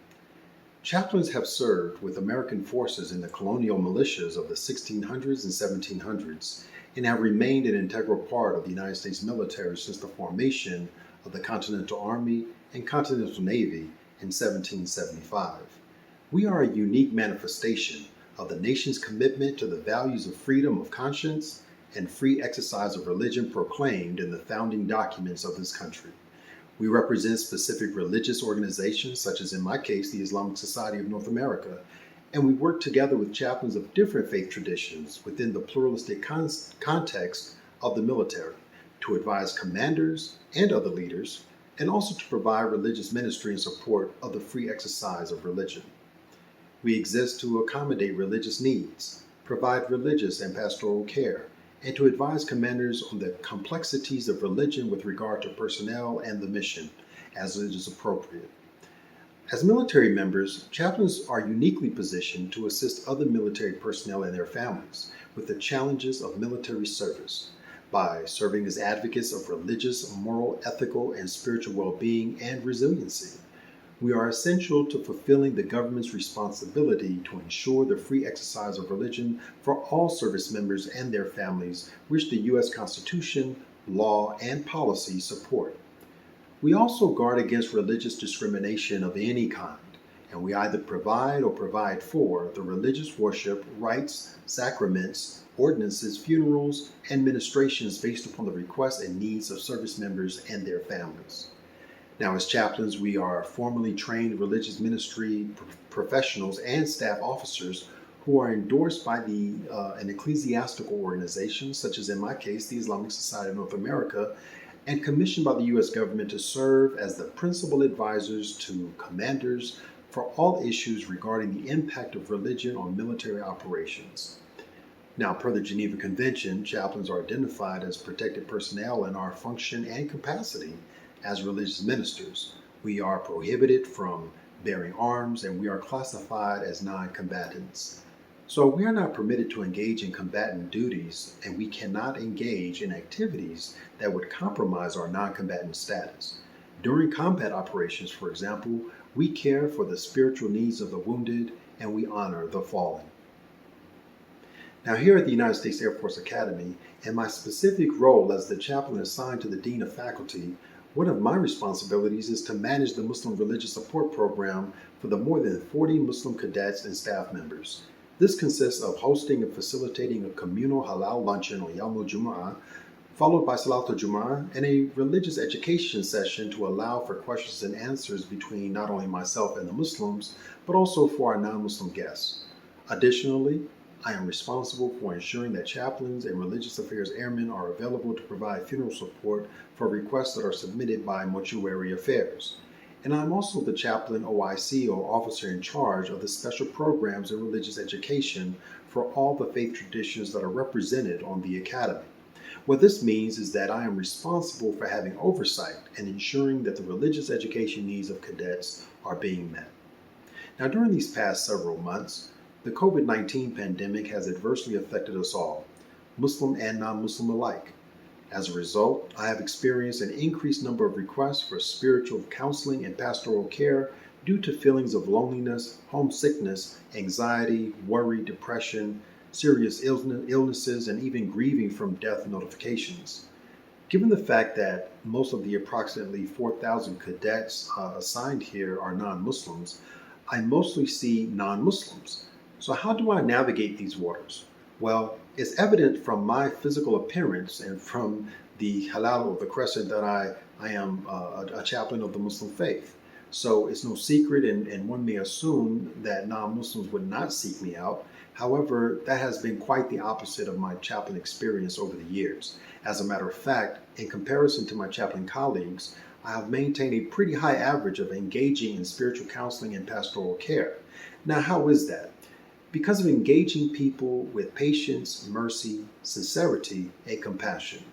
Chaplains have served with American forces in the colonial militias of the 1600s and 1700s, and have remained an integral part of the United States military since the formation of the Continental Army and Continental Navy in 1775. We are a unique manifestation of the nation's commitment to the values of freedom of conscience and free exercise of religion proclaimed in the founding documents of this country. We represent specific religious organizations, such as in my case, the Islamic Society of North America, and we work together with chaplains of different faith traditions within the pluralistic context of the military to advise commanders and other leaders, and also to provide religious ministry in support of the free exercise of religion. We exist to accommodate religious needs, provide religious and pastoral care, and to advise commanders on the complexities of religion with regard to personnel and the mission, as it is appropriate. As military members, chaplains are uniquely positioned to assist other military personnel and their families with the challenges of military service by serving as advocates of religious, moral, ethical, and spiritual well-being and resiliency. We are essential to fulfilling the government's responsibility to ensure the free exercise of religion for all service members and their families, which the U.S. Constitution, law, and policy support. We also guard against religious discrimination of any kind, and we either provide or provide for the religious worship, rites, sacraments, ordinances, funerals, and ministrations based upon the requests and needs of service members and their families. Now, as chaplains, we are formally trained religious ministry professionals and staff officers who are endorsed by an ecclesiastical organization, such as in my case, the Islamic Society of North America, and commissioned by the U.S. government to serve as the principal advisors to commanders for all issues regarding the impact of religion on military operations. Now, per the Geneva Convention, chaplains are identified as protected personnel in our function and capacity as religious ministers. We are prohibited from bearing arms, and we are classified as non-combatants. So we are not permitted to engage in combatant duties, and we cannot engage in activities that would compromise our non-combatant status. During combat operations, for example, we care for the spiritual needs of the wounded, and we honor the fallen. Now, here at the United States Air Force Academy, in my specific role as the chaplain assigned to the Dean of Faculty, one of my responsibilities is to manage the Muslim Religious Support Program for the more than 40 Muslim cadets and staff members. This consists of hosting and facilitating a communal halal luncheon on Yawm al-Jumu'ah, followed by Salat al-Jumu'ah, and a religious education session to allow for questions and answers between not only myself and the Muslims, but also for our non-Muslim guests. Additionally, I am responsible for ensuring that chaplains and religious affairs airmen are available to provide funeral support for requests that are submitted by Mortuary Affairs. And I'm also the chaplain OIC, or officer in charge of the special programs in religious education for all the faith traditions that are represented on the Academy. What this means is that I am responsible for having oversight and ensuring that the religious education needs of cadets are being met. Now, during these past several months, the COVID-19 pandemic has adversely affected us all, Muslim and non-Muslim alike. As a result, I have experienced an increased number of requests for spiritual counseling and pastoral care due to feelings of loneliness, homesickness, anxiety, worry, depression, serious illnesses, and even grieving from death notifications. Given the fact that most of the approximately 4,000 cadets assigned here are non-Muslims, I mostly see non-Muslims. So how do I navigate these waters? Well, it's evident from my physical appearance and from the halal or the crescent that I am a chaplain of the Muslim faith. So it's no secret, and one may assume that non-Muslims would not seek me out. However, that has been quite the opposite of my chaplain experience over the years. As a matter of fact, in comparison to my chaplain colleagues, I have maintained a pretty high average of engaging in spiritual counseling and pastoral care. Now, how is that? Because of engaging people with patience, mercy, sincerity, and compassion,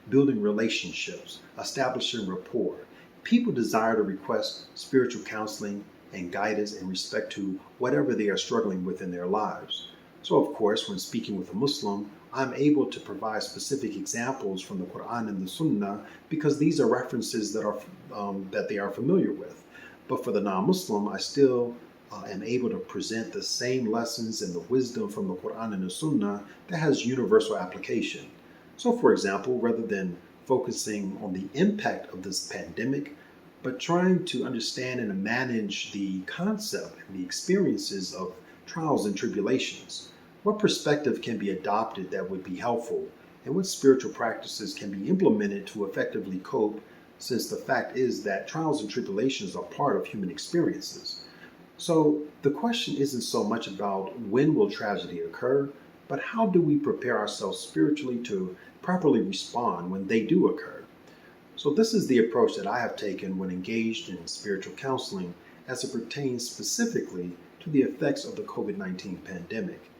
building relationships, establishing rapport, people desire to request spiritual counseling and guidance in respect to whatever they are struggling with in their lives. So, of course, when speaking with a Muslim, I'm able to provide specific examples from the Quran and the Sunnah because these are references that they are familiar with. But for the non-Muslim, I still am able to present the same lessons and the wisdom from the Quran and the Sunnah that has universal application. So, for example, rather than focusing on the impact of this pandemic, but trying to understand and manage the concept and the experiences of trials and tribulations, what perspective can be adopted that would be helpful, and what spiritual practices can be implemented to effectively cope, since the fact is that trials and tribulations are part of human experiences. So the question isn't so much about when will tragedy occur, but how do we prepare ourselves spiritually to properly respond when they do occur? So this is the approach that I have taken when engaged in spiritual counseling as it pertains specifically to the effects of the COVID-19 pandemic.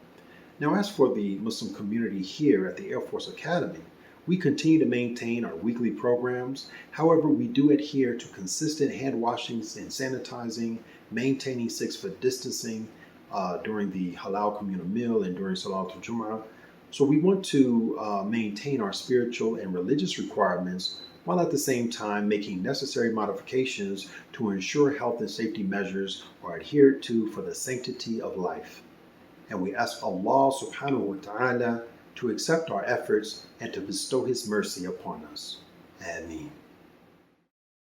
Now, as for the Muslim community here at the Air Force Academy, we continue to maintain our weekly programs. However, we do adhere to consistent hand washings and sanitizing, maintaining 6-foot distancing during the halal communal meal and during Salat al-Jumu'ah. So we want to maintain our spiritual and religious requirements while at the same time making necessary modifications to ensure health and safety measures are adhered to for the sanctity of life. And we ask Allah subhanahu wa ta'ala to accept our efforts and to bestow His mercy upon us. Ameen.